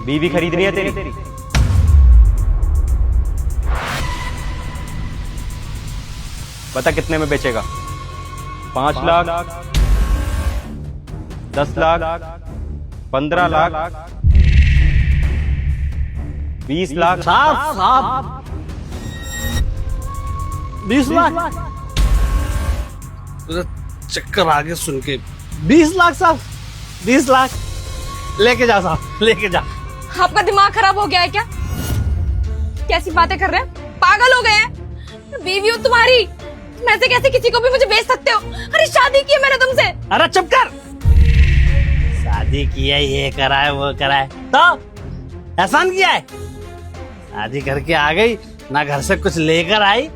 बीवी खरीदनी है तेरी? बता कितने में बेचेगा? 5 लाख, 10 लाख, 15 लाख, 20 लाख? साहब 20 लाख? चक्कर आ गए सुन के। 20 लाख साहब, 20 लाख लेके जा साहब, लेके जा। आपका दिमाग खराब हो गया है क्या? कैसी बातें कर रहे हैं? पागल हो गए हैं? बीवी हूँ तुम्हारी, तुम ऐसे कैसे किसी को भी मुझे बेच सकते हो? अरे शादी की है मैंने तुमसे। अरे चुप कर। शादी किया, ये करा है वो करा है, तो एहसान किया है। शादी करके आ गई ना, घर से कुछ लेकर आई,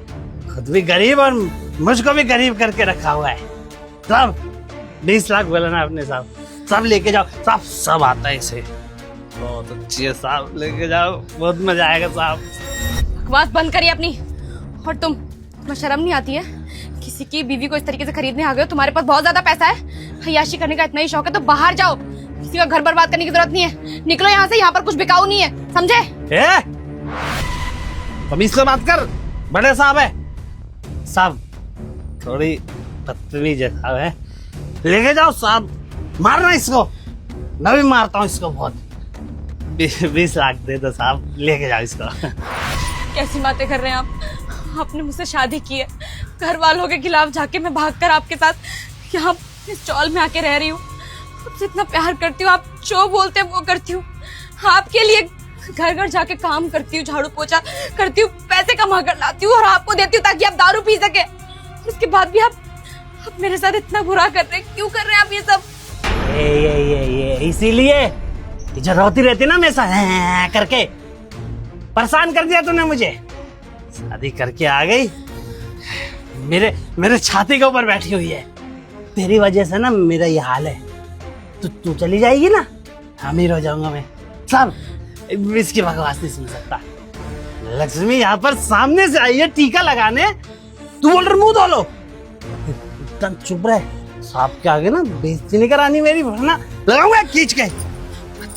खुद भी गरीब और मुझको भी गरीब करके रखा हुआ है। सब 20 लाख बोला ना आपने साहब, सब लेके जाओ साहब, सब आता है इसे। बहुत अच्छी है साहब, लेके जाओ, बहुत मजा आएगा साहब। बकवास बंद करिए अपनी। और तुम्हें शर्म नहीं आती है? किसी की बीवी को इस तरीके से खरीदने आ गए हो? तुम्हारे पास बहुत ज्यादा पैसा है, अय्याशी करने का इतना ही शौक है तो बाहर जाओ, किसी का घर बर्बाद करने की जरूरत नहीं है। निकलो यहाँ से, यहाँ पर कुछ बिकाऊ नहीं है, समझे? तमीज से बात कर, बड़े साहब है साहब, थोड़ी बदतमीज है साहब है। लेके जाओ साहब, मारना इसको, मैं भी मारता हूँ इसको बहुत। 20 लाख दे दो साहब, लेके जाओ इसको। कैसी बातें कर रहे हैं आप? आपने मुझसे शादी की है, घर वालों के खिलाफ जाके मैं भागकर आपके साथ यहाँ इस चौल में आके रह रही हूँ। आपसे इतना प्यार करती हूँ, आप जो बोलते हैं वो करती हूँ। आपके लिए घर घर जाके काम करती हूँ, झाड़ू पोछा करती हूँ, पैसे कमा कर लाती हूँ और आपको देती हूँ ताकि आप दारू पी सके। उसके बाद भी आप मेरे साथ इतना बुरा कर रहे हैं, क्यों कर रहे हैं आप ये सब? ये इसीलिए जो रोती रहती ना मेरे साथ करके परेशान कर दिया तूने मुझे। शादी करके आ गई, मेरे छाती के ऊपर बैठी हुई है। तेरी वजह से ना मेरा ये हाल है। तू चली जाएगी ना, अमीर हो जाऊंगा मैं। सब इसकी बकवास नहीं सुन सकता। लक्ष्मी यहाँ पर सामने से आई है टीका लगाने, तू बोल रहा मुंह धो लो। एकदम चुप रहे, सांप के आगे ना बेइज्जती नहीं करानी मेरी, वरना लगाऊंगा खींच के।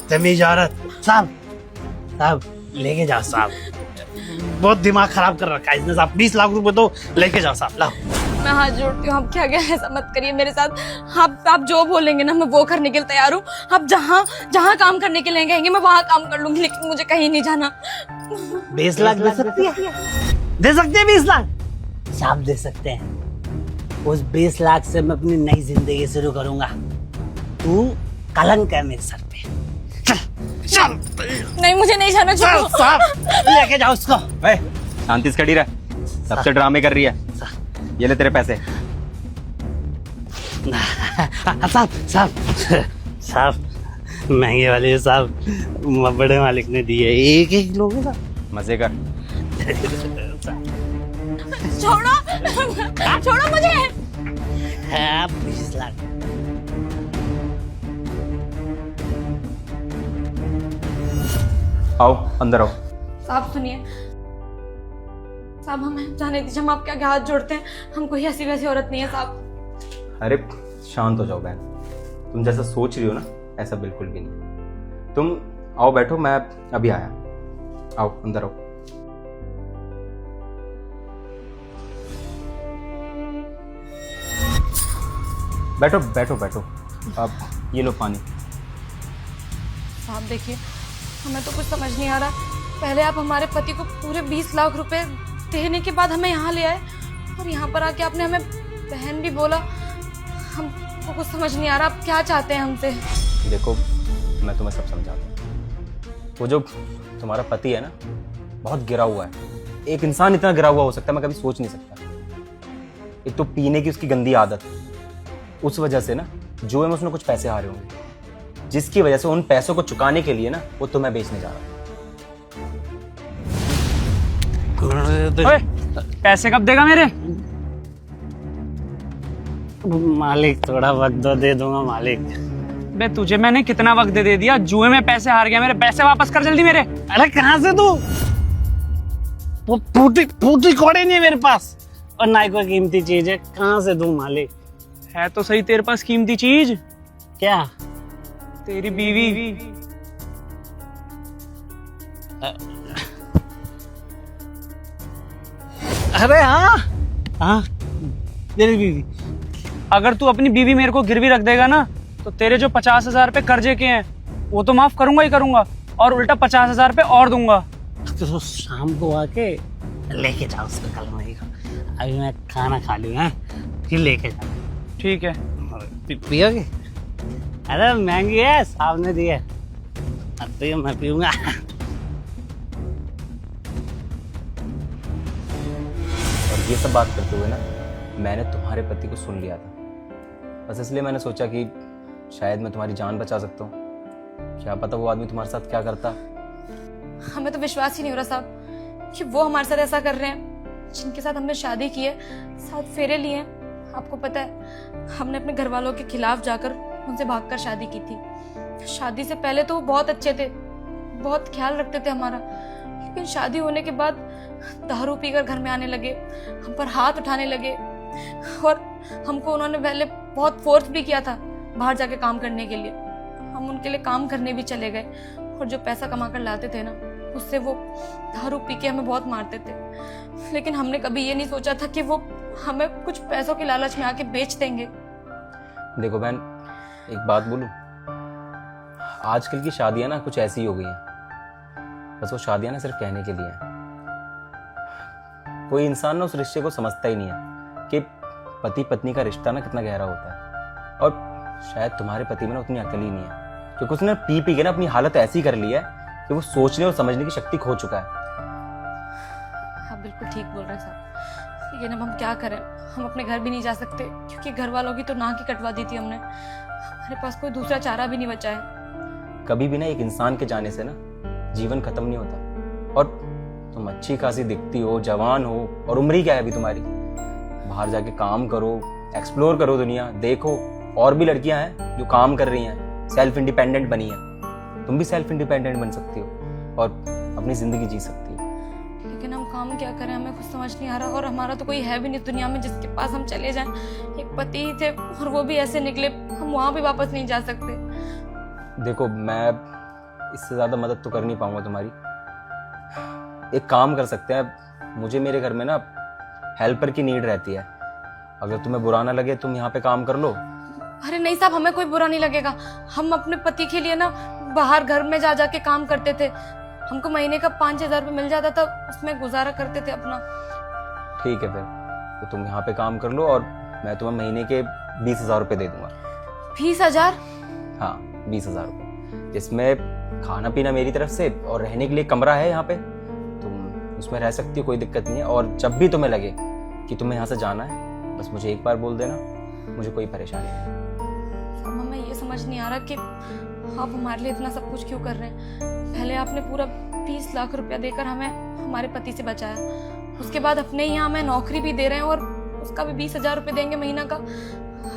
तमीज औरत। साहब लेके जाओ साहब, बहुत दिमाग खराब कर रखा है इसने साहब। 20 लाख रुपए तो लेके जाओ साहब, लाओ। मैं हाथ जोड़ती हूँ, आप क्या क्या ऐसा मत करिए मेरे साथ। आप जो बोलेंगे ना मैं वो करने के लिए तैयार हूँ। आप जहाँ काम करने के लिए कहेंगे मैं वहाँ काम कर लूंगी, लेकिन मुझे कहीं नहीं जाना। 20 लाख दे सकती है? दे सकते हैं 20 लाख साहब, दे सकते हैं। उस 20 लाख से मैं अपनी नई जिंदगी शुरू करूंगा। तू कलंक है मेरे सर पे। चल नहीं, मुझे नहीं जाना। छोड़ो साहब, लेके जाओ उसको। शांति से खड़ी रह, सबसे ड्रामे कर रही है। ये ले तेरे पैसे। साहब महंगे वाले साहब, बड़े मालिक ने दिए, एक लोगे साहब। मजे कर। छोड़ो छोड़ो मुझे। 20 लाख। आओ अंदर आओ। साहब सुनिए, साहब हमें जाने दीजिए, हम आपके आगे हाथ जोड़ते हैं, हम कोई ऐसी वैसी औरत नहीं है साहब। अरे शांत हो जाओ बहन, तुम जैसा सोच रही हो ना ऐसा बिल्कुल भी नहीं। तुम आओ बैठो, मैं अभी आया। आओ अंदर आओ। बैठो बैठो बैठो। अब ये लो पानी। साहब देखिए, हमें तो कुछ समझ नहीं आ रहा। पहले आप हमारे पति को पूरे 20 लाख रुपए देने के बाद हमें यहाँ ले आए, और यहाँ पर आके आपने हमें बहन भी बोला। हमको कुछ समझ नहीं आ रहा, आप क्या चाहते हैं हमसे? देखो मैं तुम्हें सब समझाता हूँ। वो जो तुम्हारा पति है ना, बहुत गिरा हुआ है। एक इंसान इतना गिरा हुआ हो सकता है मैं कभी सोच नहीं सकता। एक तो पीने की उसकी गंदी आदत, उस वजह से ना जुए में उसने कुछ पैसे हारे होंगे, जिसकी वजह से उन पैसों को चुकाने के लिए ना वो तुम्हें बेचने जा रहा है। पैसे कब देगा मेरे? मालिक थोड़ा वक्त दे दूंगा मालिक। बे तुझे मैंने कितना वक्त दे दिया, जुए में पैसे हार गया, मेरे पैसे वापस कर जल्दी मेरे। अरे कहाँ से तू? वो फूटी कोड़े नहीं है मेरे पास, और ना ही कोई कीमती चीज है। कहाँ से दूं मालिक? है तो सही तेरे पास कीमती चीज। क्या? तेरी बीवी। अरे हाँ हाँ, मेरी बीवी। अगर तू अपनी बीवी मेरे को गिरवी रख देगा ना, तो तेरे जो 50,000 रुपए कर्जे के हैं वो तो माफ करूंगा ही करूंगा, और उल्टा 50,000 रुपए और दूंगा। तो शाम को आके लेके जाओ उसको कल मई को। अभी मैं खाना खा लूँ, हैं, फिर लेके जाओ। ठीक है। पियोगे? अरे महंगी है, सामने दी है। अब तो मैं पीऊंगा। और ये सब बात करते हुए ना, मैंने तुम्हारे पति को सुन लिया था। बस इसलिए मैंने सोचा कि शायद मैं तुम्हारी जान बचा सकता हूँ। क्या पता वो आदमी तुम्हारे साथ क्या करता। हमें तो विश्वास ही नहीं हो रहा साहब कि वो हमारे साथ ऐसा कर रहे हैं, जिनके साथ हमने शादी की है, 7 फेरे लिए हैं। आपको पता है, हमने अपने घर वालों के खिलाफ जाकर उनसे भागकर शादी की थी। शादी से पहले तो वो बहुत अच्छे थे, बहुत ख्याल रखते थे हमारा, लेकिन शादी होने के बाद दारू पीकर घर में आने लगे, हम पर हाथ उठाने लगे, और हमको उन्होंने पहले बहुत फोर्स भी किया था बाहर जाके काम करने के लिए। हम उनके लिए काम करने भी चले गए, और जो पैसा कमा कर लाते थे ना, उससे वो दारू पी के हमें बहुत मारते थे। लेकिन हमने कभी ये नहीं सोचा था कि वो हमें कुछ पैसों के लालच में आके बेच देंगे। देखो बहन, एक बात बोलूं, आजकल की शादियां ना कुछ ऐसी हो गई हैं। बस वो शादियां ना सिर्फ कहने के लिए हैं। कोई इंसान ना उस रिश्ते को समझता ही नहीं है कि पति पत्नी का रिश्ता ना कितना गहरा होता है। और शायद तुम्हारे पति में ना उतनी अकल ही नहीं है, क्योंकि उसने पी पी के ना अपनी हालत ऐसी कर ली है कि वो सोचने और समझने की शक्ति खो चुका है। आप बिल्कुल ठीक बोल रहे हैं साहब, लेकिन अब हम क्या करें? हम अपने घर भी नहीं जा सकते, क्योंकि घर वालों की तो नाक ही कटवा दी थी हमने। हमारे पास कोई दूसरा चारा भी नहीं बचा है। कभी भी ना एक इंसान के जाने से ना जीवन खत्म नहीं होता। और तुम अच्छी खासी दिखती हो, जवान हो, और उम्र ही क्या है अभी तुम्हारी। बाहर जाके काम करो, एक्सप्लोर करो दुनिया, देखो और भी लड़कियां हैं जो काम कर रही हैं, सेल्फ इंडिपेंडेंट बनी हैं। तुम भी सेल्फ इंडिपेंडेंट बन सकती हो और अपनी जिंदगी जी सकती हो। लेकिन हम काम क्या करें, हमें कुछ समझ नहीं आ रहा। और हमारा तो कोई है भी नहीं दुनिया में जिसके पास हम चले जाएं। एक पति ही थे, और वो भी ऐसे निकले, हम वहां भी वापस नहीं जा सकते। देखो, मैं इससे ज्यादा मदद तो कर नहीं पाऊंगा तुम्हारी। एक काम कर सकते हैं, मुझे मेरे घर में ना हेल्पर की नीड रहती है। अगर तुम्हें बुरा ना लगे, तुम यहाँ पे काम कर लो। अरे नहीं साहब, हमें कोई बुरा नहीं लगेगा। हम अपने पति के लिए ना बाहर घर में जा जाके काम करते थे। हमको महीने का 5-6 हजार रुपये मिल जाता था, उसमें गुजारा करते थे अपना। ठीक है, फिर तो तुम यहाँ पे काम कर लो, और मैं तुम्हें महीने के 20,000 रुपये दे दूंगा। 20,000? हाँ, 20,000 रुपये, जिसमें खाना पीना मेरी तरफ से, और रहने के लिए कमरा है यहाँ पे, तुम उसमें रह सकती हो, कोई दिक्कत नहीं है। और जब भी तुम्हें लगे कि तुम्हें यहाँ से जाना है, बस मुझे एक बार बोल देना, मुझे कोई परेशानी नहीं है। हमें ये समझ नहीं आ रहा कि आप हमारे लिए इतना सब कुछ क्यों कर रहे हैं। पहले आपने पूरा 20 लाख रुपया देकर हमें हमारे पति से बचाया, उसके बाद अपने यहाँ हमें नौकरी भी दे रहे हैं, और उसका भी 20,000 रुपये देंगे महीना का।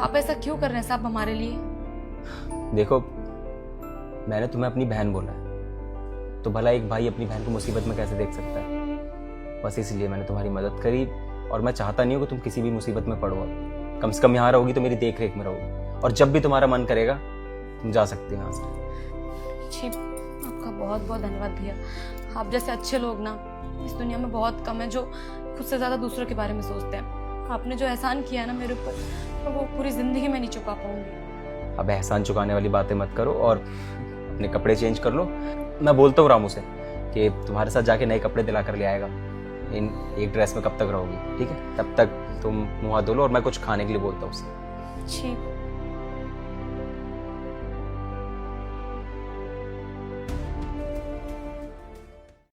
आप ऐसा क्यों कर रहे हैं साहब हमारे लिए? देखो, मैंने तुम्हें अपनी बहन बोला है, तो भला एक भाई अपनी बहन को मुसीबत में कैसे देख सकता है। बस इसलिए मैंने तुम्हारी मदद करी, और मैं चाहता नहीं हूँ कि तुम किसी भी मुसीबत में पड़ो। कम से कम यहाँ रहोगी तो मेरी देख रेख में रहोगी, और जब भी तुम्हारा मन करेगा तुम जा सकते हो यहाँ से। जी, आपका बहुत बहुत धन्यवाद भैया। आप जैसे अच्छे लोग ना इस दुनिया में बहुत कम है, जो खुद से ज्यादा दूसरों के बारे में सोचते हैं। आपने जो एहसान किया है ना मेरे ऊपर, तो वो पूरी जिंदगी में नहीं चुका पाऊंगी। अब एहसान चुकाने वाली बातें मत करो, और अपने कपड़े चेंज कर लो। मैं बोलता हूँ रामू से कि तुम्हारे साथ जाके नए कपड़े दिला कर ले आएगा। इन एक ड्रेस में कब तक रहोगी, ठीक है? तब तक तुम मुँह हाथ धो लो, और मैं कुछ खाने के लिए बोलता हूँ उससे। जी।